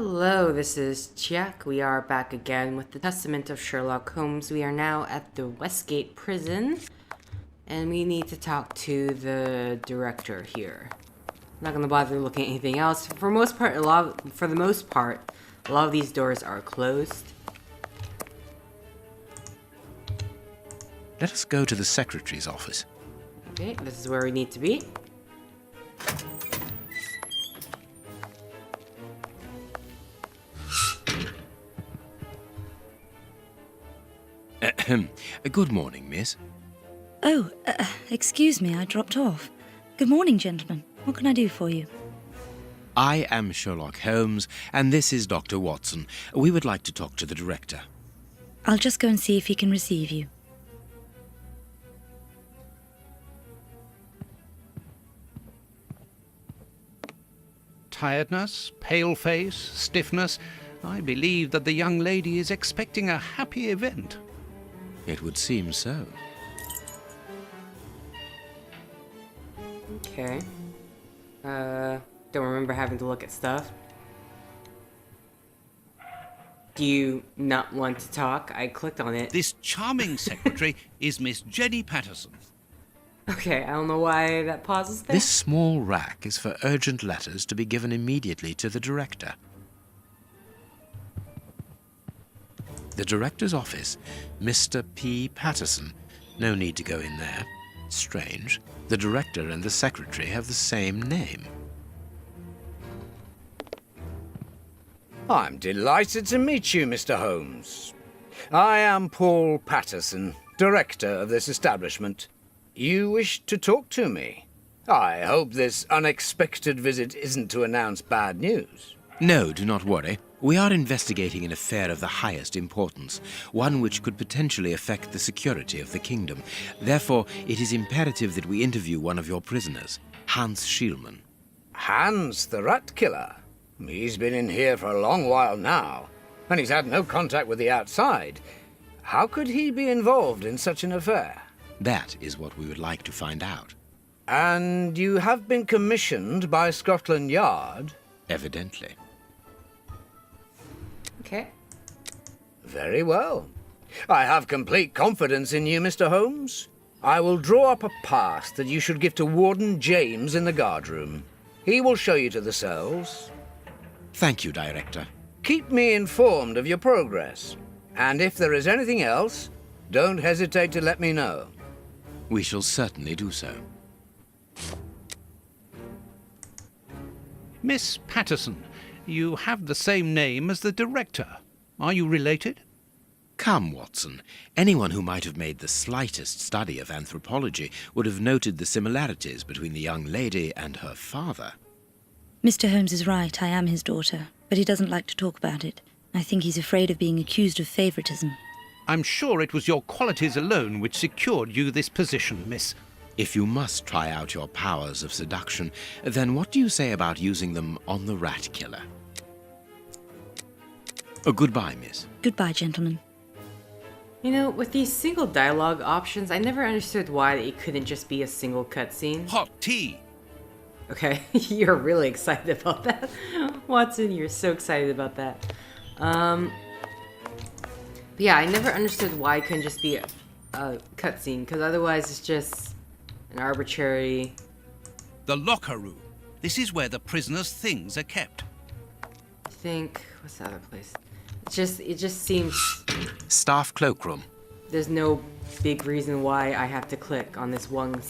Hello, this is Chiak. We are back again with the Testament of Sherlock Holmes. We are now at the Westgate prison, and we need to talk to the director here. I'm not going to bother looking at anything else. For the most part, a lot of these doors are closed. Let us go to the secretary's office. Okay, this is where we need to be. Good morning, miss. Oh, excuse me, I dropped off. Good morning, gentlemen. What can I do for you? I am Sherlock Holmes, and this is Dr. Watson. We would like to talk to the director. I'll just go and see if he can receive you. Tiredness, pale face, stiffness. I believe that the young lady is expecting a happy event. It would seem so. Okay. Don't remember having to look at stuff. Do you not want to talk? I clicked on it. This charming secretary is Miss Jenny Patterson. Okay, I don't know why that pauses there. This small rack is for urgent letters to be given immediately to the director. The director's office, Mr. P. Patterson. No need to go in there. Strange. The director and the secretary have the same name. I'm delighted to meet you, Mr. Holmes. I am Paul Patterson, director of this establishment. You wish to talk to me? I hope this unexpected visit isn't to announce bad news. No, do not worry. We are investigating an affair of the highest importance, one which could potentially affect the security of the kingdom. Therefore, it is imperative that we interview one of your prisoners, Hans Schielmann. Hans, the rat killer. He's been in here for a long while now, and he's had no contact with the outside. How could he be involved in such an affair? That is what we would like to find out. And you have been commissioned by Scotland Yard? Evidently. Okay. Very well. I have complete confidence in you, Mr. Holmes. I will draw up a pass that you should give to Warden James in the guardroom. He will show you to the cells. Thank you, Director. Keep me informed of your progress. And if there is anything else, don't hesitate to let me know. We shall certainly do so. Miss Patterson, you have the same name as the director. Are you related? Come, Watson. Anyone who might have made the slightest study of anthropology would have noted the similarities between the young lady and her father. Mr. Holmes is right, I am his daughter, but he doesn't like to talk about it. I think he's afraid of being accused of favoritism. I'm sure it was your qualities alone which secured you this position, miss. If you must try out your powers of seduction, then what do you say about using them on the rat killer? Goodbye, miss. Goodbye, gentlemen. You know, with these single dialogue options, I never understood why it couldn't just be a single cutscene. Hot tea. Okay, you're really excited about that. Watson, you're so excited about that. But yeah, I never understood why it couldn't just be a cutscene, because otherwise it's just an arbitrary... The locker room. This is where the prisoners' things are kept. what's the other place? It just seems Staff cloakroom. there's no big reason why I have to click on this one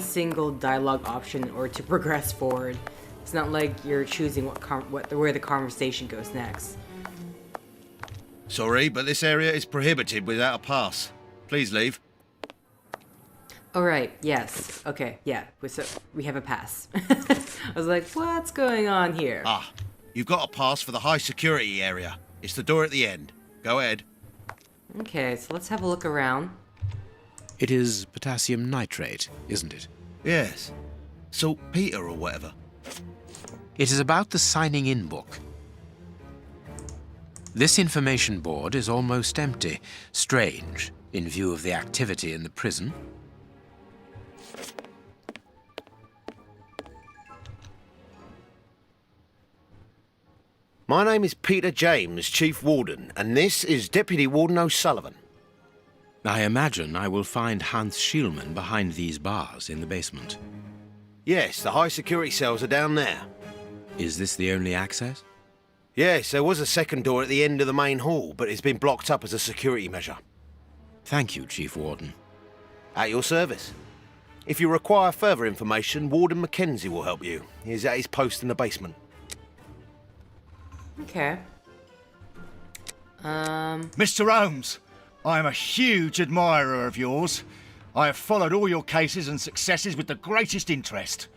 single dialogue option or to progress forward. It's not like you're choosing where the conversation goes next. Sorry, but this area is prohibited without a pass. Please leave. All right. Yes. Okay. Yeah. We have a pass. I was like, what's going on here? Ah, you've got a pass for the high security area. It's the door at the end. Go ahead. Okay. So let's have a look around. It is potassium nitrate, isn't it? Yes. Saltpeter or whatever. It is about the signing in book. This information board is almost empty. Strange, in view of the activity in the prison. My name is Peter James, Chief Warden, and this is Deputy Warden O'Sullivan. I imagine I will find Hans Schielman behind these bars in the basement. Yes, the high security cells are down there. Is this the only access? Yes, there was a second door at the end of the main hall, but it's been blocked up as a security measure. Thank you, Chief Warden. At your service. If you require further information, Warden Mackenzie will help you. He's at his post in the basement. Okay. Mr. Holmes, I am a huge admirer of yours. I have followed all your cases and successes with the greatest interest.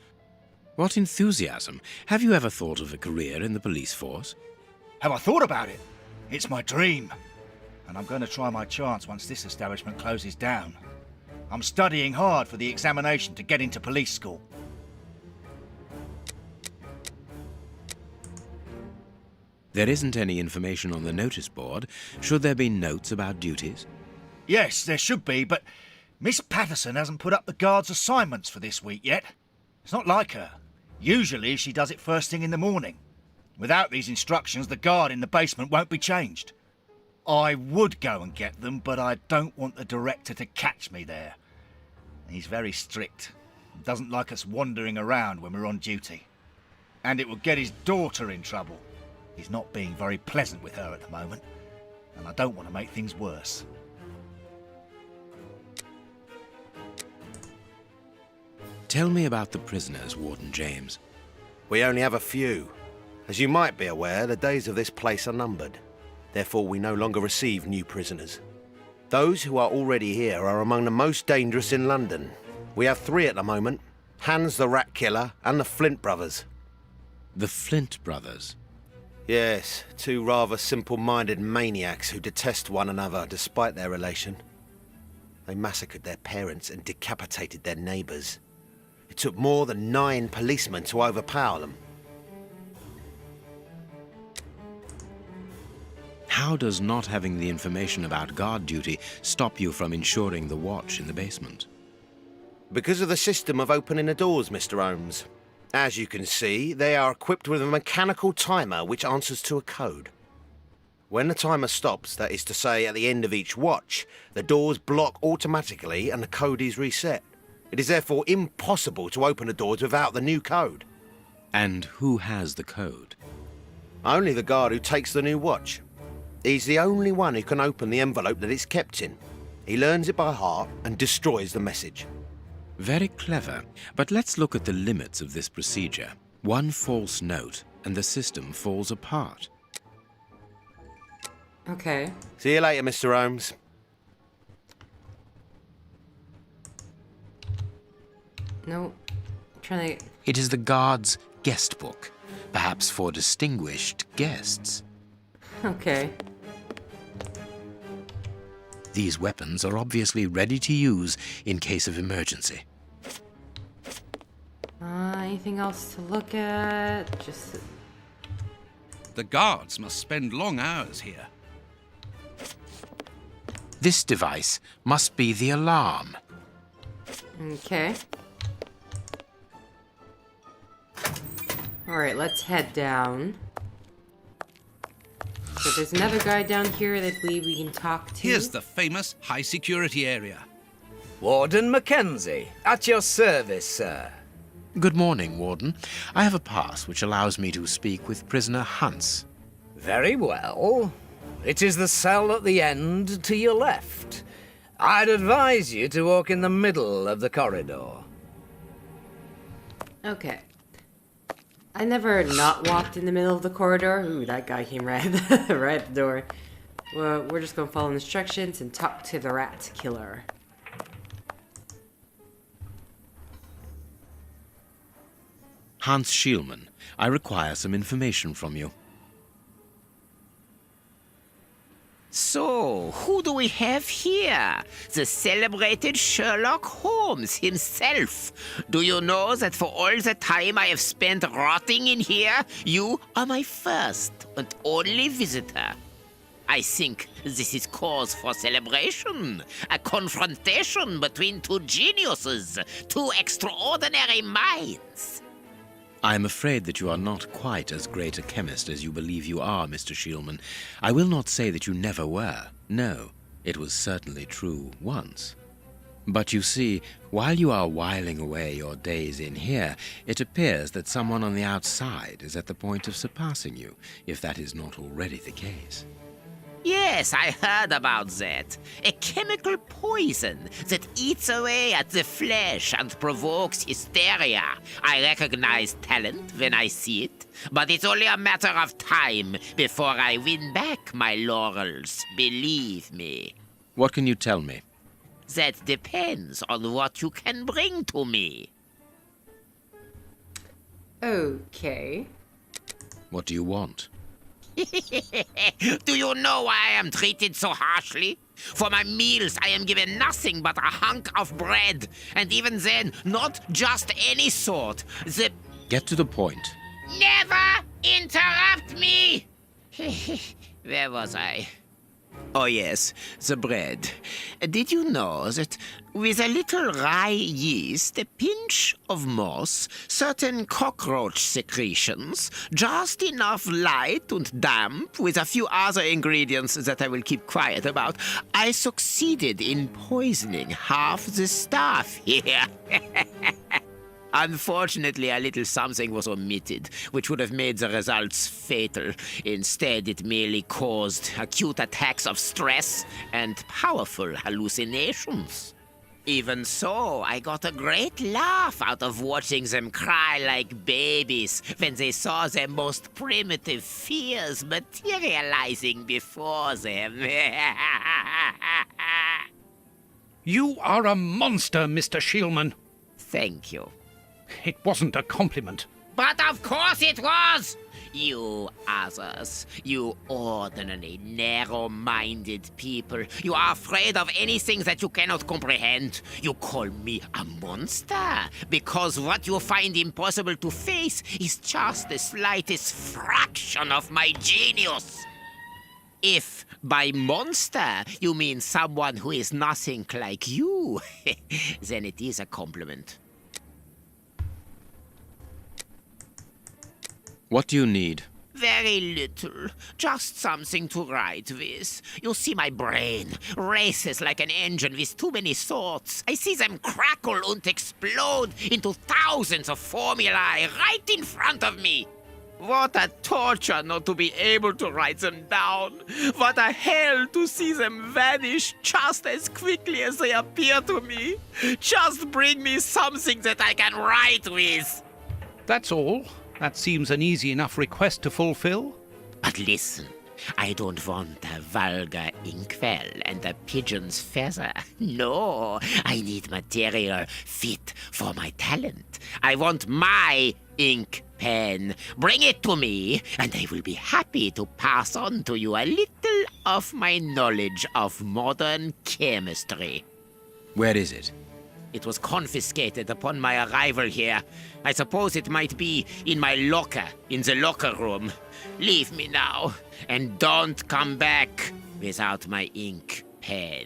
What enthusiasm! Have you ever thought of a career in the police force? Have I thought about it? It's my dream. And I'm going to try my chance once this establishment closes down. I'm studying hard for the examination to get into police school. There isn't any information on the notice board. Should there be notes about duties? Yes, there should be, but Miss Patterson hasn't put up the guard's assignments for this week yet. It's not like her. Usually she does it first thing in the morning. Without these instructions, the guard in the basement won't be changed. I would go and get them, but I don't want the director to catch me there. He's very strict. He doesn't like us wandering around when we're on duty. And it will get his daughter in trouble. He's not being very pleasant with her at the moment, and I don't want to make things worse. Tell me about the prisoners, Warden James. We only have a few. As you might be aware, the days of this place are numbered. Therefore, we no longer receive new prisoners. Those who are already here are among the most dangerous in London. We have 3 at the moment. Hans the Rat Killer and the Flint Brothers. The Flint brothers. Yes, 2 rather simple-minded maniacs who detest one another despite their relation. They massacred their parents and decapitated their neighbours. It took more than 9 policemen to overpower them. How does not having the information about guard duty stop you from ensuring the watch in the basement? Because of the system of opening the doors, Mr. Holmes. As you can see, they are equipped with a mechanical timer which answers to a code. When the timer stops, that is to say at the end of each watch, the doors block automatically and the code is reset. It is therefore impossible to open the doors without the new code. And who has the code? Only the guard who takes the new watch. He's the only one who can open the envelope that it's kept in. He learns it by heart and destroys the message. Very clever, but let's look at the limits of this procedure. One false note, and the system falls apart. Okay. See you later, Mr. Holmes. No. Trying to... It is the guard's guest book, perhaps for distinguished guests. Okay. These weapons are obviously ready to use in case of emergency. Anything else to look at? Just... The guards must spend long hours here. This device must be the alarm. Okay. Alright, let's head down. So there's another guy down here that I believe we can talk to. Here's the famous high security area. Warden Mackenzie, at your service, sir. Good morning, Warden. I have a pass which allows me to speak with prisoner Hans. Very well. It is the cell at the end to your left. I'd advise you to walk in the middle of the corridor. Okay. I never not walked in the middle of the corridor. Ooh, that guy came right at the door. Well, we're just gonna follow instructions and talk to the rat killer. Hans Schielman, I require some information from you. So, who do we have here? The celebrated Sherlock Holmes himself. Do you know that for all the time I have spent rotting in here, you are my first and only visitor? I think this is cause for celebration. A confrontation between 2 geniuses, 2 extraordinary minds. I am afraid that you are not quite as great a chemist as you believe you are, Mr. Shielman. I will not say that you never were. No, it was certainly true once. But you see, while you are whiling away your days in here, it appears that someone on the outside is at the point of surpassing you, if that is not already the case. Yes, I heard about that. A chemical poison that eats away at the flesh and provokes hysteria. I recognize talent when I see it, but it's only a matter of time before I win back my laurels, believe me. What can you tell me? That depends on what you can bring to me. Okay. What do you want? Do you know why I am treated so harshly? For my meals, I am given nothing but a hunk of bread. And even then, not just any sort. Get to the point. Never interrupt me! Where was I? Oh yes, the bread. Did you know that with a little rye yeast, a pinch of moss, certain cockroach secretions, just enough light and damp, with a few other ingredients that I will keep quiet about, I succeeded in poisoning half the staff here. Unfortunately, a little something was omitted, which would have made the results fatal. Instead, it merely caused acute attacks of stress and powerful hallucinations. Even so, I got a great laugh out of watching them cry like babies when they saw their most primitive fears materializing before them. You are a monster, Mr. Shielman. Thank you. It wasn't a compliment. But of course it was! You others, you ordinary, narrow-minded people, you are afraid of anything that you cannot comprehend. You call me a monster because what you find impossible to face is just the slightest fraction of my genius. If by monster you mean someone who is nothing like you, then it is a compliment. What do you need? Very little. Just something to write with. You see, my brain races like an engine with too many thoughts. I see them crackle and explode into thousands of formulae right in front of me. What a torture not to be able to write them down. What a hell to see them vanish just as quickly as they appear to me. Just bring me something that I can write with. That's all. That seems an easy enough request to fulfill. But listen, I don't want a vulgar inkwell and a pigeon's feather. No, I need material fit for my talent. I want my ink pen. Bring it to me, and I will be happy to pass on to you a little of my knowledge of modern chemistry. Where is it? It was confiscated upon my arrival here. I suppose it might be in my locker, in the locker room. Leave me now, and don't come back without my ink pen.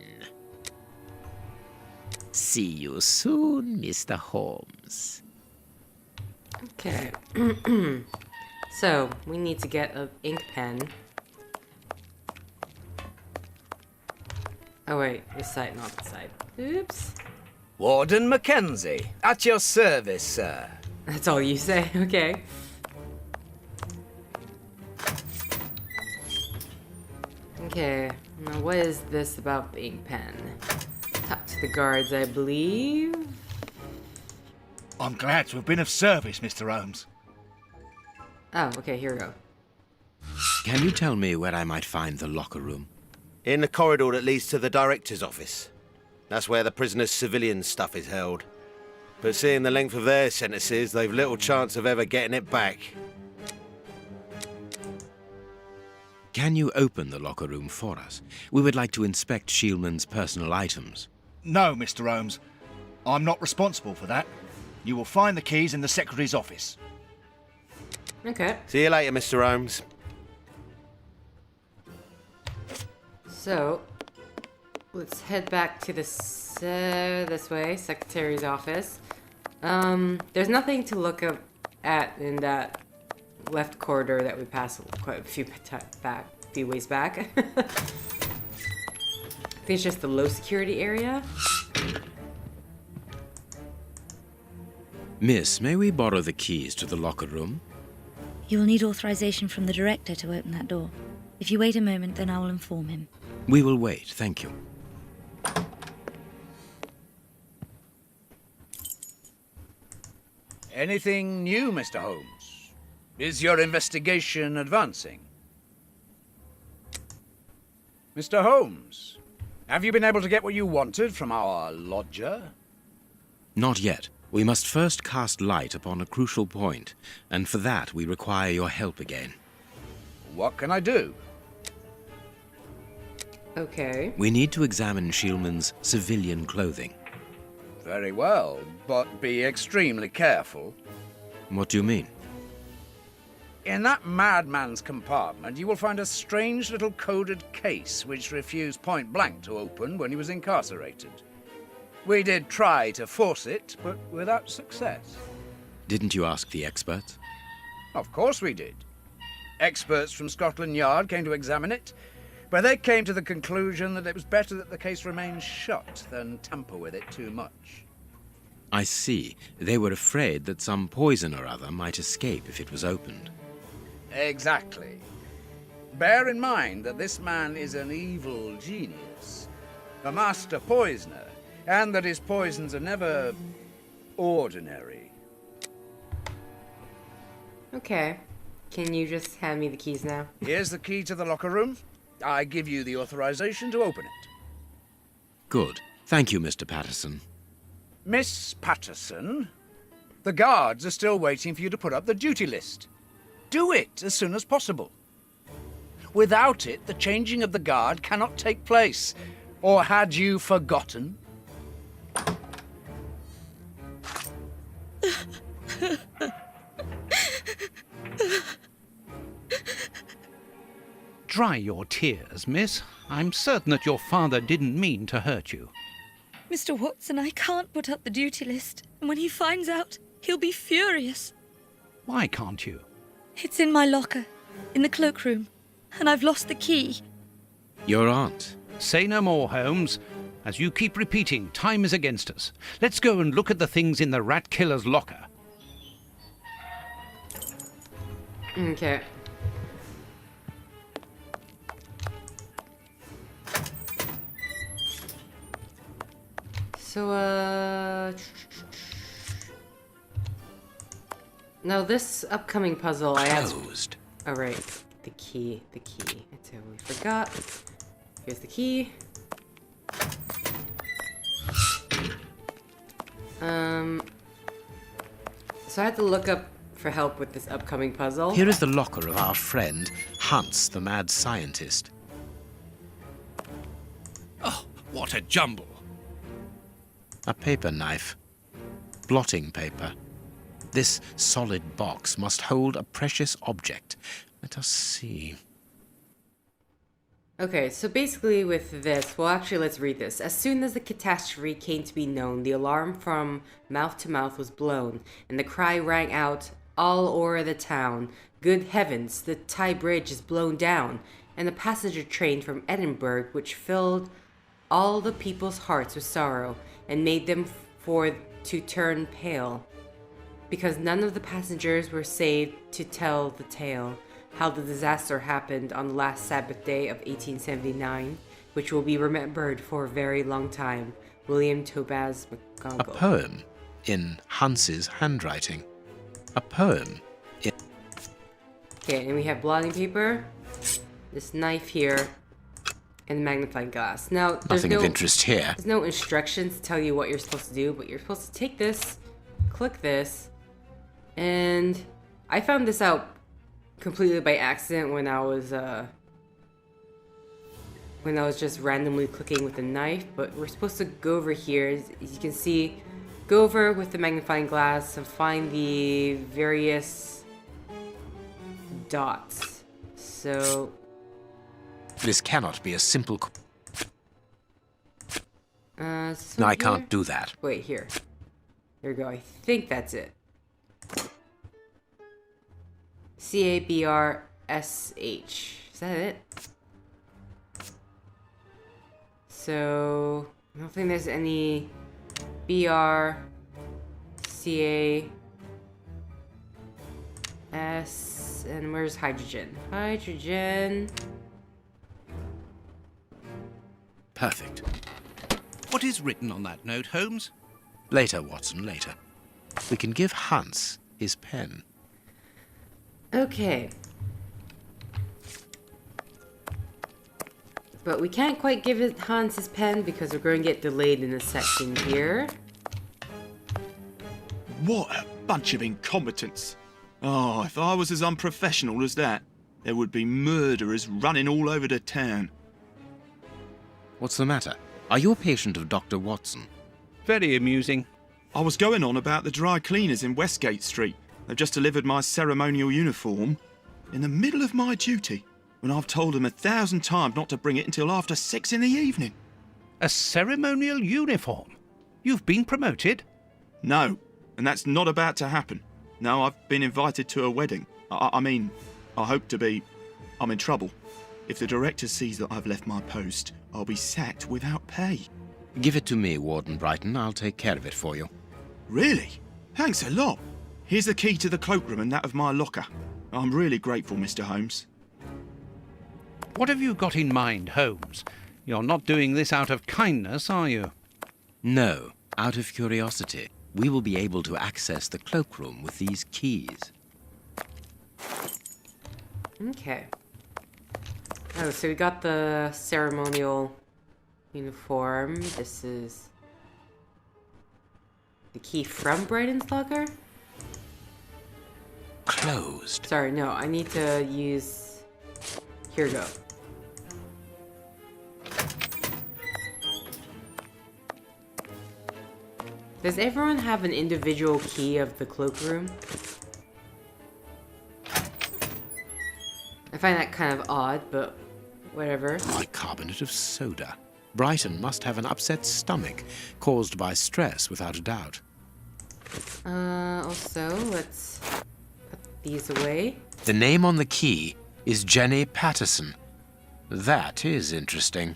See you soon, Mr. Holmes. Okay. So, we need to get an ink pen. Oh wait, this side, not this side. Oops. Warden Mackenzie, at your service, sir. That's all you say, okay. Okay, now what is this about the ink pen? Talk to the guards, I believe. I'm glad to have been of service, Mr. Holmes. Oh, okay, here we go. Can you tell me where I might find the locker room? In the corridor that leads to the director's office. That's where the prisoners' civilian stuff is held. But seeing the length of their sentences, they've little chance of ever getting it back. Can you open the locker room for us? We would like to inspect Shielman's personal items. No, Mr. Holmes. I'm not responsible for that. You will find the keys in the secretary's office. Okay, See you later, Mr. Holmes. so let's head back to this way, secretary's office. There's nothing to look up in that left corridor that we passed quite a few ways back. I think it's just the low security area. Miss, may we borrow the keys to the locker room? You will need authorization from the director to open that door. If you wait a moment, then I will inform him. We will wait, thank you. Anything new, Mr. Holmes? Is your investigation advancing? Mr. Holmes, have you been able to get what you wanted from our lodger? Not yet. We must first cast light upon a crucial point, and for that we require your help again. What can I do? Okay. We need to examine Shieldman's civilian clothing. Very well, but be extremely careful. What do you mean? In that madman's compartment, you will find a strange little coded case which refused point blank to open when he was incarcerated. We did try to force it, but without success. Didn't you ask the experts? Of course we did. Experts from Scotland Yard came to examine it, but they came to the conclusion that it was better that the case remain shut than tamper with it too much. I see. They were afraid that some poison or other might escape if it was opened. Exactly. Bear in mind that this man is an evil genius, a master poisoner, and that his poisons are never ordinary. Okay. Can you just hand me the keys now? Here's the key to the locker room. I give you the authorization to open it. Good. Thank you, Mr. Patterson. Miss Patterson, the guards are still waiting for you to put up the duty list. Do it as soon as possible. Without it, the changing of the guard cannot take place. Or had you forgotten? Dry your tears, miss. I'm certain that your father didn't mean to hurt you. Mr. Watson, I can't put up the duty list. And when he finds out, he'll be furious. Why can't you? It's in my locker, in the cloakroom, and I've lost the key. Your aunt. Say no more, Holmes. As you keep repeating, time is against us. Let's go and look at the things in the rat killer's locker. Okay. So, now this upcoming puzzle I have... Closed. Oh, right. The key. I totally forgot. Here's the key. So I had to look up for help with this upcoming puzzle. Here is the locker of our friend, Hans, the mad scientist. Oh, what a jumble. A paper knife. Blotting paper. This solid box must hold a precious object. Let us see. Okay, so basically with this, well actually let's read this. As soon as the catastrophe came to be known, the alarm from mouth to mouth was blown, and the cry rang out all o'er the town. Good heavens, the Tye Bridge is blown down, and the passenger train from Edinburgh, which filled all the people's hearts with sorrow, and made them to turn pale, because none of the passengers were saved to tell the tale. How the disaster happened on the last Sabbath day of 1879, which will be remembered for a very long time. William Tobaz McGonagall. A poem in Hans's handwriting. A poem in... Okay, and we have blotting paper, this knife here, and the magnifying glass. Now, there's Nothing of interest here. There's no instructions to tell you what you're supposed to do, but you're supposed to take this, click this, and I found this out completely by accident when I was just randomly clicking with a knife, but we're supposed to go over here, as you can see, go over with the magnifying glass and find the various dots. So This cannot be a simple... so No, I here? can't do that. Wait, here. There we go. I think that's it. C-A-B-R-S-H. Is that it? So, I don't think there's any B-R-C-A-S. And where's hydrogen? Hydrogen. Perfect. What is written on that note, Holmes? Later, Watson, later. We can give Hans his pen. Okay. But we can't quite give it Hans his pen because we're going to get delayed in a section here. What a bunch of incompetents. Oh, if I was as unprofessional as that, there would be murderers running all over the town. What's the matter? Are you a patient of Dr. Watson? Very amusing. I was going on about the dry cleaners in Westgate Street. They've just delivered my ceremonial uniform in the middle of my duty, when I've told them 1,000 times not to bring it until after 6 in the evening. A ceremonial uniform? You've been promoted? No, and that's not about to happen. No, I've been invited to a wedding. I mean, I hope to be. I'm in trouble. If the director sees that I've left my post, I'll be sacked without pay. Give it to me, Warden Brighton. I'll take care of it for you. Really? Thanks a lot. Here's the key to the cloakroom and that of my locker. I'm really grateful, Mr. Holmes. What have you got in mind, Holmes? You're not doing this out of kindness, are you? No, out of curiosity. We will be able to access the cloakroom with these keys. Okay. Oh, so we got the ceremonial uniform. This is the key from Brighton's locker? Closed. Sorry, no, I need to use... Here we go. Does everyone have an individual key of the cloakroom? I find that kind of odd, but whatever. Bicarbonate of soda. Brighton must have an upset stomach, caused by stress, without a doubt. Also, let's put these away. The name on the key is Jenny Patterson. That is interesting.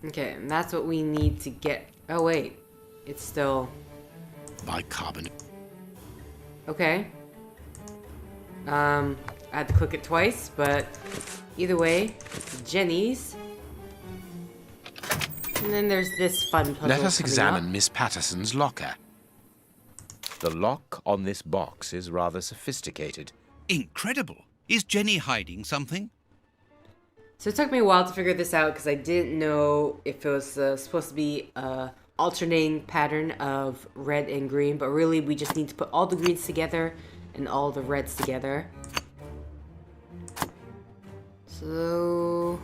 Okay, and that's what we need to get... Oh, wait. It's still... Bicarbonate. Okay. I had to click it twice, but either way, Jenny's. And then there's this fun puzzle. Let us coming examine up. Miss Patterson's locker. The lock on this box is rather sophisticated. Incredible. Is Jenny hiding something? So it took me a while to figure this out because I didn't know if it was supposed to be a alternating pattern of red and green, but really we just need to put all the greens together and all the reds together. So...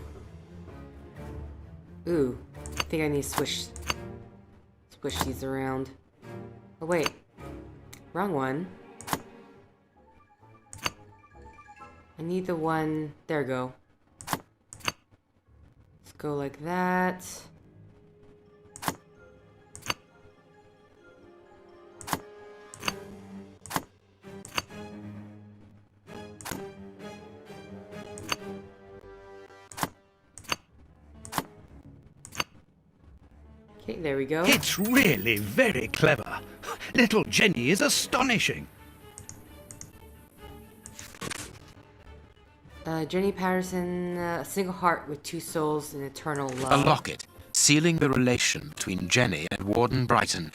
Ooh, I think I need to swish these around. Oh wait, wrong one. I need the one, there we go. Let's go like that. Okay, there we go. It's really very clever. Little Jenny is astonishing. Jenny Patterson, a single heart with two souls and eternal love. A locket, sealing the relation between Jenny and Warden Brighton.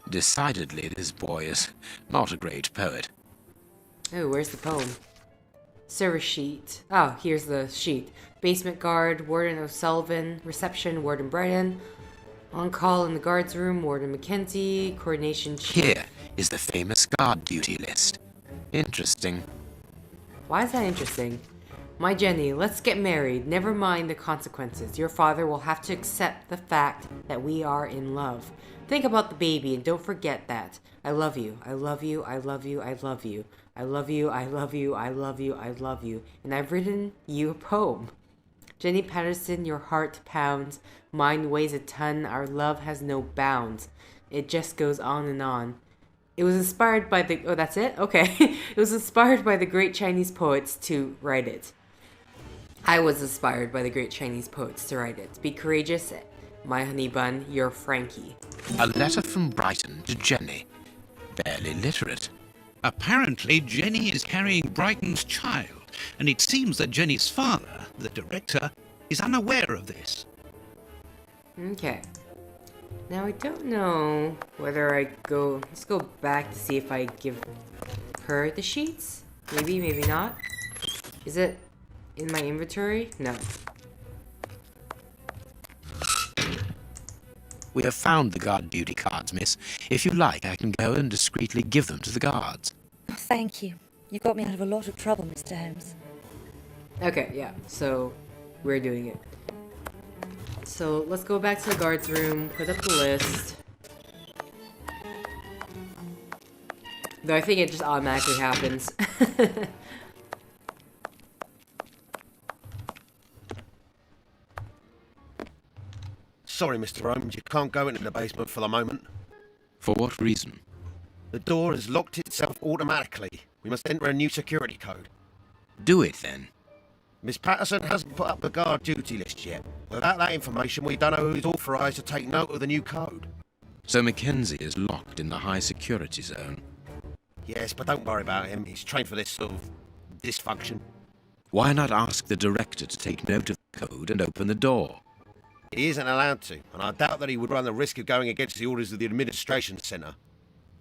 Decidedly, this boy is not a great poet. Oh, where's the poem? Service sheet. Oh, here's the sheet. Basement guard, Warden O'Sullivan. Reception, Warden Brighton. On call in the guards room, Warden Mackenzie. Coordination chief. Here is the famous guard duty list. Interesting. Why is that interesting? My Jenny, let's get married. Never mind the consequences. Your father will have to accept the fact that we are in love. Think about the baby and don't forget that. I love you. I love you. I love you. I love you. I love you. I love you. I love you. I love you. And I've written you a poem. Jenny Patterson, your heart pounds. Mine weighs a ton. Our love has no bounds. It just goes on and on. It was inspired by the... Oh, that's it? Okay. It was inspired by the great Chinese poets to write it. I was inspired by the great Chinese poets to write it. Be courageous, my honey bun, you're Frankie. A letter from Brighton to Jenny. Barely literate. Apparently, Jenny is carrying Brighton's child, and it seems that Jenny's father, the director, is unaware of this. Okay. Now, I don't know whether I go... Let's go back to see if I give her the sheets. Maybe, maybe not. Is it in my inventory? No. We have found the guard duty cards, miss. If you like, I can go and discreetly give them to the guards. Oh, thank you. You got me out of a lot of trouble, Mr. Holmes. Okay, yeah. So, we're doing it. So, let's go back to the guards room, put up the list. Though I think it just automatically happens. Sorry, Mr. Holmes, you can't go into the basement for the moment. For what reason? The door has locked itself automatically. We must enter a new security code. Do it, then. Miss Patterson hasn't put up the guard duty list yet. Without that information, we don't know who's authorised to take note of the new code. So Mackenzie is locked in the high security zone. Yes, but don't worry about him. He's trained for this sort of dysfunction. Why not ask the director to take note of the code and open the door? He isn't allowed to, and I doubt that he would run the risk of going against the orders of the administration centre.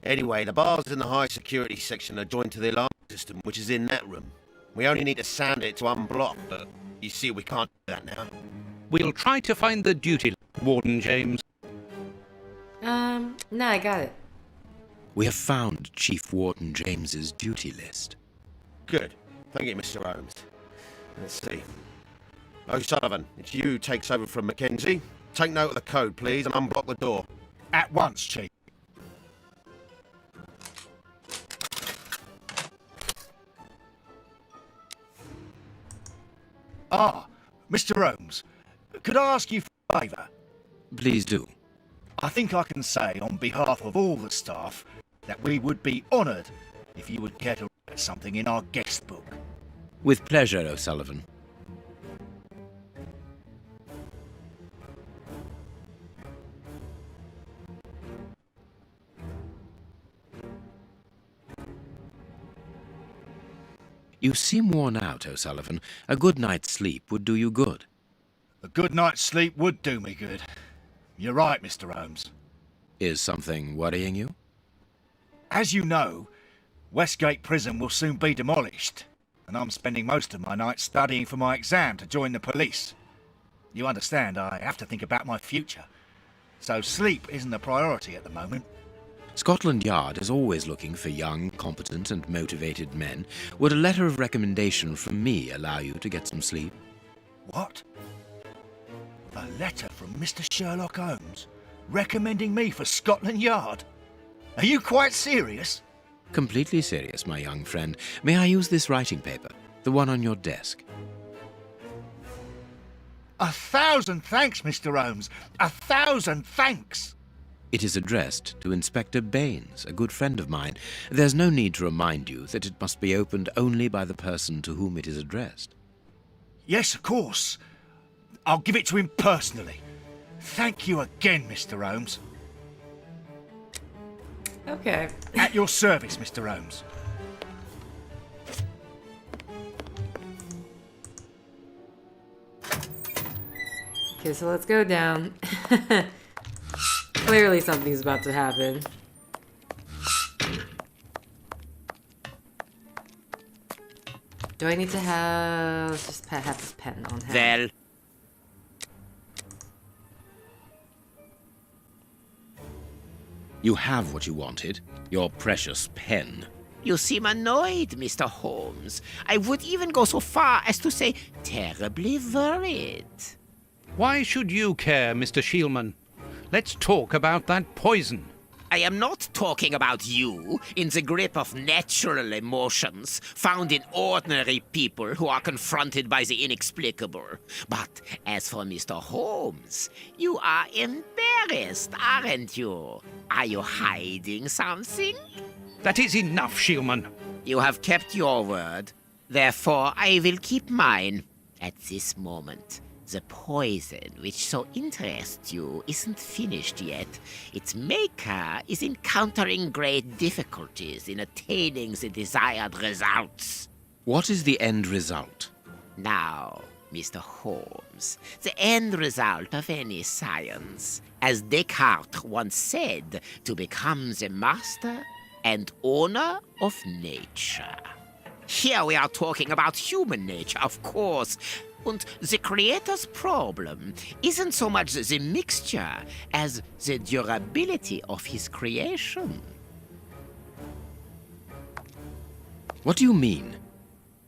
Anyway, the bars in the high security section are joined to the alarm system, which is in that room. We only need to sound it to unblock, but you see we can't do that now. We'll try to find the duty, Warden James. No, I got it. We have found Chief Warden James's duty list. Good. Thank you, Mr. Holmes. Let's see. O'Sullivan, it's you who takes over from Mackenzie. Take note of the code, please, and unblock the door. At once, Chief. Ah, Mr. Holmes, could I ask you for a favour? Please do. I think I can say on behalf of all the staff that we would be honoured if you would care to write something in our guest book. With pleasure, O'Sullivan. You seem worn out, O'Sullivan. A good night's sleep would do you good. A good night's sleep would do me good. You're right, Mr. Holmes. Is something worrying you? As you know, Westgate Prison will soon be demolished, and I'm spending most of my nights studying for my exam to join the police. You understand, I have to think about my future, so sleep isn't a priority at the moment. Scotland Yard is always looking for young, competent and motivated men. Would a letter of recommendation from me allow you to get some sleep? What? A letter from Mr. Sherlock Holmes recommending me for Scotland Yard? Are you quite serious? Completely serious, my young friend. May I use this writing paper? The one on your desk. 1,000 thanks, Mr. Holmes. 1,000 thanks. It is addressed to Inspector Baines, a good friend of mine. There's no need to remind you that it must be opened only by the person to whom it is addressed. Yes, of course. I'll give it to him personally. Thank you again, Mr. Holmes. Okay. At your service, Mr. Holmes. Okay, so let's go down. Clearly something's about to happen. Do I need to have... Let's just have this pen on hand. Well, You have what you wanted, your precious pen. you seem annoyed, Mr. Holmes. I would even go so far as to say terribly worried. Why should you care, Mr. Shielman? Let's talk about that poison. I am not talking about you in the grip of natural emotions found in ordinary people who are confronted by the inexplicable. But as for Mr. Holmes, you are embarrassed, aren't you? Are you hiding something? That is enough, Shieldman. You have kept your word. Therefore, I will keep mine. At this moment, the poison which so interests you isn't finished yet. Its maker is encountering great difficulties in attaining the desired results. What is the end result? Now, Mr. Holmes, the end result of any science, as Descartes once said, to become the master and owner of nature. Here we are talking about human nature, of course. And the creator's problem isn't so much the mixture as the durability of his creation. What do you mean?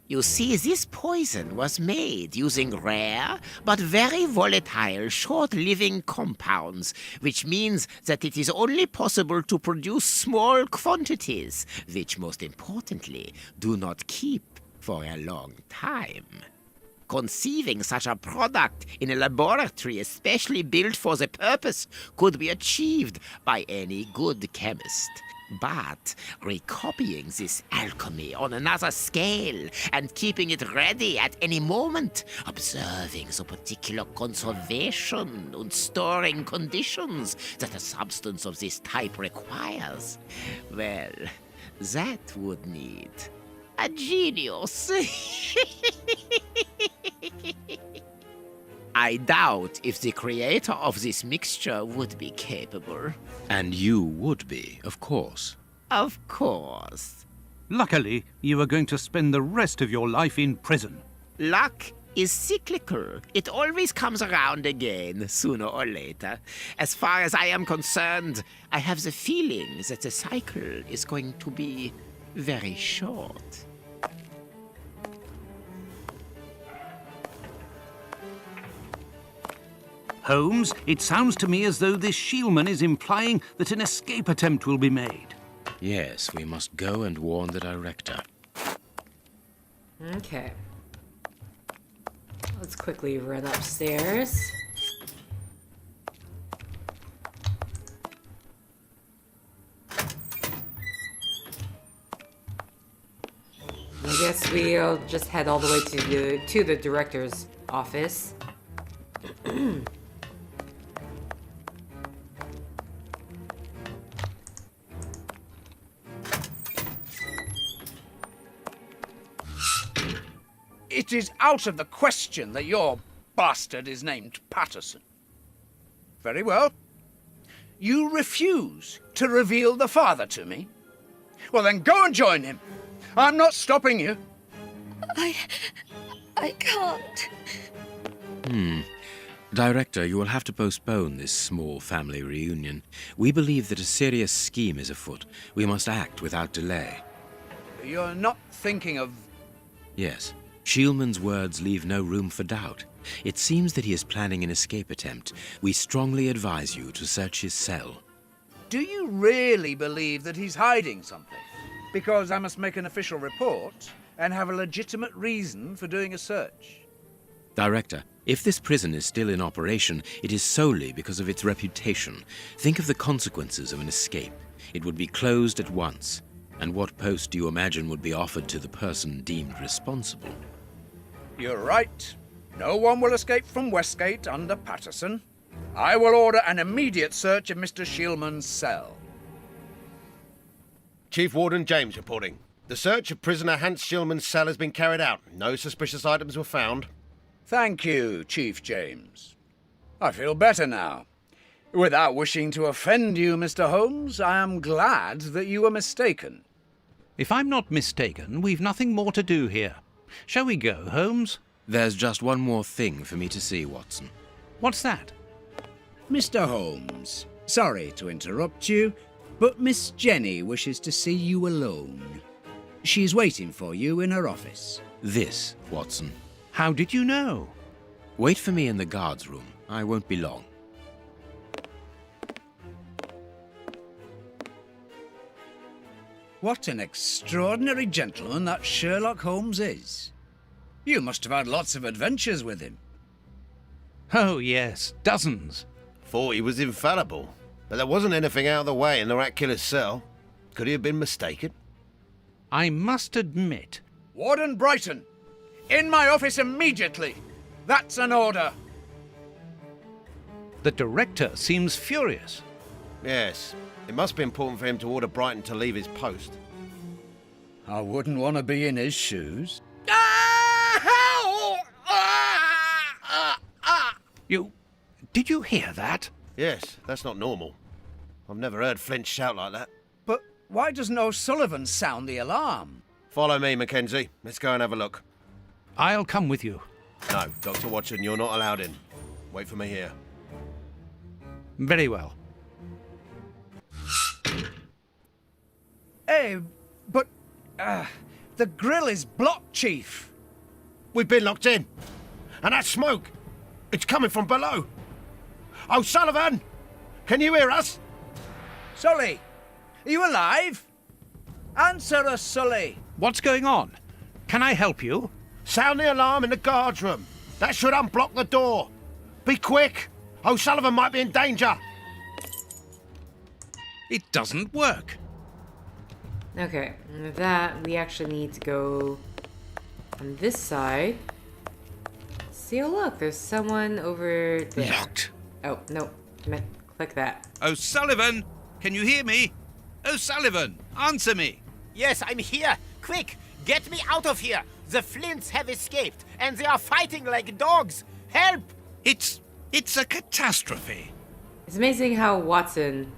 You see, this poison was made using rare but very volatile short-living compounds, which means that it is only possible to produce small quantities, which most importantly do not keep for a long time. Conceiving such a product in a laboratory especially built for the purpose could be achieved by any good chemist. But recopying this alchemy on another scale and keeping it ready at any moment, observing the particular conservation and storing conditions that a substance of this type requires, well, that would need a genius. I doubt if the creator of this mixture would be capable. And you would be, of course. Of course. Luckily, you are going to spend the rest of your life in prison. Luck is cyclical. It always comes around again, sooner or later. As far as I am concerned, I have the feeling that the cycle is going to be very short. Holmes, it sounds to me as though this Shieldman is implying that an escape attempt will be made. Yes, we must go and warn the director. Okay. Let's quickly run upstairs. I guess we'll just head all the way to the director's office. It is out of the question that your bastard is named Patterson. Very well. You refuse to reveal the father to me? Well, then go and join him. I'm not stopping you. I can't. Director, you will have to postpone this small family reunion. We believe that a serious scheme is afoot. We must act without delay. You're not thinking of... Yes. Shieldman's words leave no room for doubt. It seems that he is planning an escape attempt. We strongly advise you to search his cell. Do you really believe that he's hiding something? Because I must make an official report and have a legitimate reason for doing a search. Director, if this prison is still in operation, it is solely because of its reputation. Think of the consequences of an escape. It would be closed at once. And what post do you imagine would be offered to the person deemed responsible? You're right. No one will escape from Westgate under Patterson. I will order an immediate search of Mr. Shieldman's cell. Chief Warden James reporting. The search of prisoner Hans Shieldman's cell has been carried out. No suspicious items were found. Thank you, Chief James. I feel better now. Without wishing to offend you, Mr. Holmes, I am glad that you were mistaken. If I'm not mistaken, we've nothing more to do here. Shall we go, Holmes? There's just one more thing for me to see, Watson. What's that? Mr. Holmes, sorry to interrupt you, but Miss Jenny wishes to see you alone. She's waiting for you in her office. This, Watson. How did you know? Wait for me in the guard's room. I won't be long. What an extraordinary gentleman that Sherlock Holmes is. You must have had lots of adventures with him. Oh, yes, dozens. Thought he was infallible, but there wasn't anything out of the way in the rat killer's cell. Could he have been mistaken? I must admit, Warden Brighton, in my office immediately. That's an order. the director seems furious. Yes, it must be important for him to order Brighton to leave his post. I wouldn't want to be in his shoes. Did you hear that? Yes, that's not normal. I've never heard Flint shout like that. But why doesn't O'Sullivan sound the alarm? Follow me, Mackenzie. Let's go and have a look. I'll come with you. No, Dr. Watson, you're not allowed in. Wait for me here. Very well. Hey, but the grill is blocked, Chief. We've been locked in. And that smoke, it's coming from below. O'Sullivan, can you hear us? Sully, are you alive? Answer us, Sully. What's going on? Can I help you? Sound the alarm in the guard's room. That should unblock the door. Be quick. O'Sullivan might be in danger. It doesn't work. Okay, and with that, we actually need to go on this side. See, oh look, there's someone over there. Locked. Oh, no. Click that. O'Sullivan, can you hear me? O'Sullivan, answer me. Yes, I'm here. Quick, get me out of here. The Flints have escaped, and they are fighting like dogs. Help! It's a catastrophe. It's amazing how Watson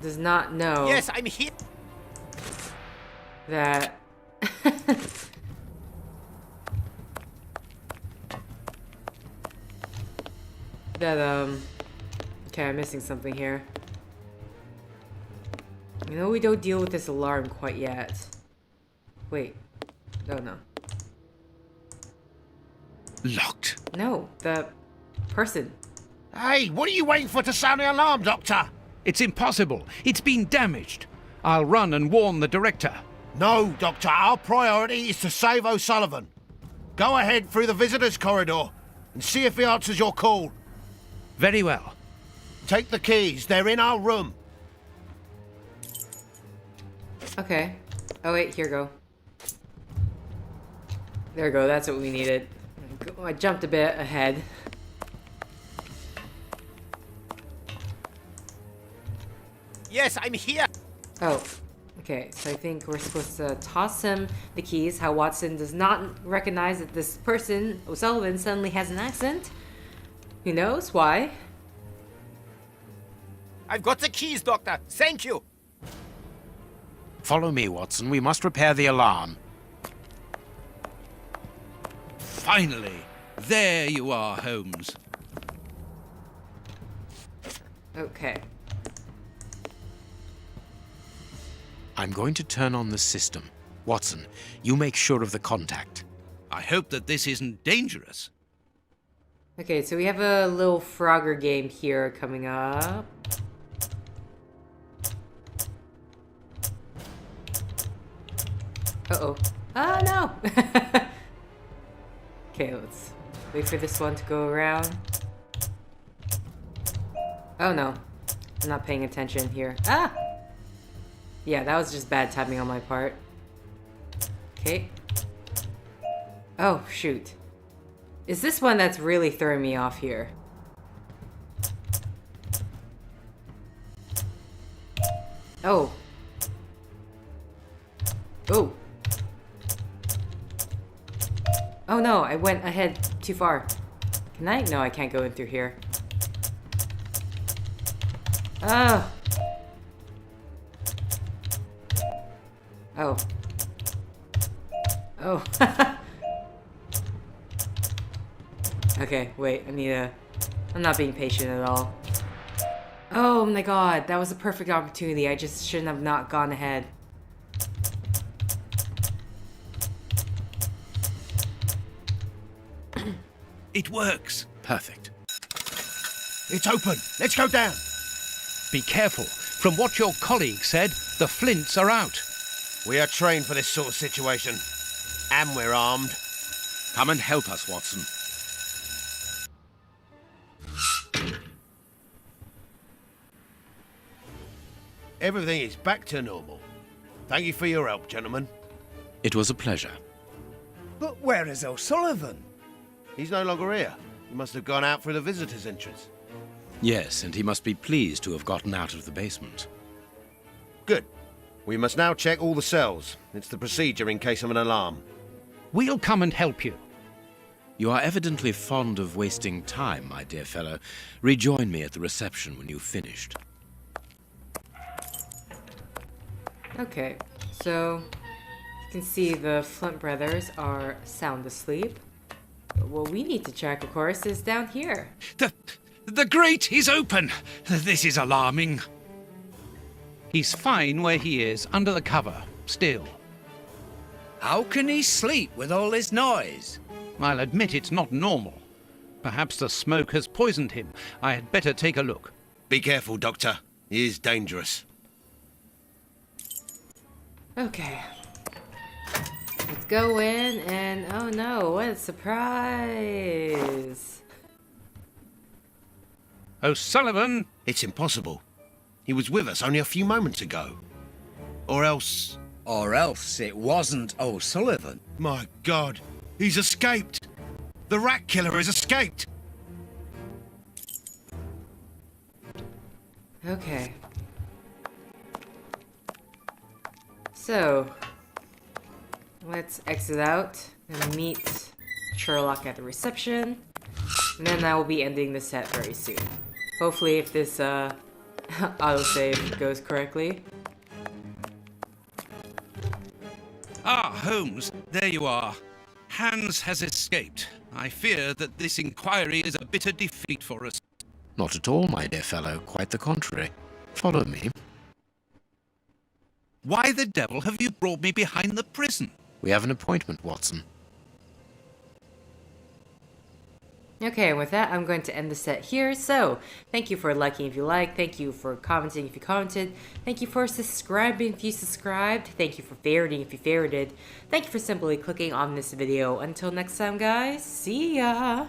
does not know Yes, I'm here. that okay, I'm missing something here. You know, we don't deal with this alarm quite yet. Wait. Oh, no. Locked. No, the person. Hey, what are you waiting for to sound the alarm, Doctor? It's impossible. It's been damaged. I'll run and warn the director. No, Doctor, our priority is to save O'Sullivan. Go ahead through the visitors' corridor and see if he answers your call. Very well. Take the keys, they're in our room. Okay. Oh, wait, here go. There we go, that's what we needed. I jumped a bit ahead. Yes, I'm here. Oh, okay, so I think we're supposed to toss him the keys. How Watson does not recognize that this person, O'Sullivan, suddenly has an accent. Who knows why? I've got the keys, Doctor. Thank you. Follow me, Watson. We must repair the alarm. Finally, there you are, Holmes. Okay. I'm going to turn on the system. Watson, you make sure of the contact. I hope that this isn't dangerous. Okay, so we have a little Frogger game here coming up. Uh-oh. Oh, no! Okay, let's wait for this one to go around. Oh, no. I'm not paying attention here. Ah! Yeah, that was just bad timing on my part. Okay. Oh, shoot. Is this one that's really throwing me off here? Oh. Oh. Oh no, I went ahead too far. Can I? No, I can't go in through here. Oh. Oh. Oh. Okay, wait, I'm not being patient at all. Oh my god, that was a perfect opportunity. I just shouldn't have not gone ahead. It works. Perfect. It's open. Let's go down. Be careful. From what your colleague said, the flints are out. We are trained for this sort of situation. And we're armed. Come and help us, Watson. Everything is back to normal. Thank you for your help, gentlemen. It was a pleasure. But where is O'Sullivan? He's no longer here. He must have gone out through the visitor's entrance. Yes, and he must be pleased to have gotten out of the basement. Good. We must now check all the cells. It's the procedure in case of an alarm. We'll come and help you. You are evidently fond of wasting time, my dear fellow. Rejoin me at the reception when you've finished. Okay, so you can see the Flint brothers are sound asleep. But what we need to check, of course, is down here. The grate is open. This is alarming. He's fine where he is, under the cover, still. How can he sleep with all this noise? I'll admit it's not normal. Perhaps the smoke has poisoned him. I had better take a look. Be careful, Doctor. He is dangerous. Okay. Let's go in and... oh no, what a surprise! O'Sullivan! It's impossible. He was with us only a few moments ago. Or else... Or else it wasn't O'Sullivan. My God, he's escaped! The rat killer has escaped! Okay. So, let's exit out and meet Sherlock at the reception. And then I will be ending the set very soon. Hopefully if this autosave goes correctly. Ah, Holmes, there you are. Hans has escaped. I fear that this inquiry is a bitter defeat for us. Not at all, my dear fellow. Quite the contrary. Follow me. Why the devil have you brought me behind the prison? We have an appointment, Watson. Okay, and with that, I'm going to end the set here. So, thank you for liking if you liked. Thank you for commenting if you commented. Thank you for subscribing if you subscribed. Thank you for favoriting if you favorited. Thank you for simply clicking on this video. Until next time, guys. See ya!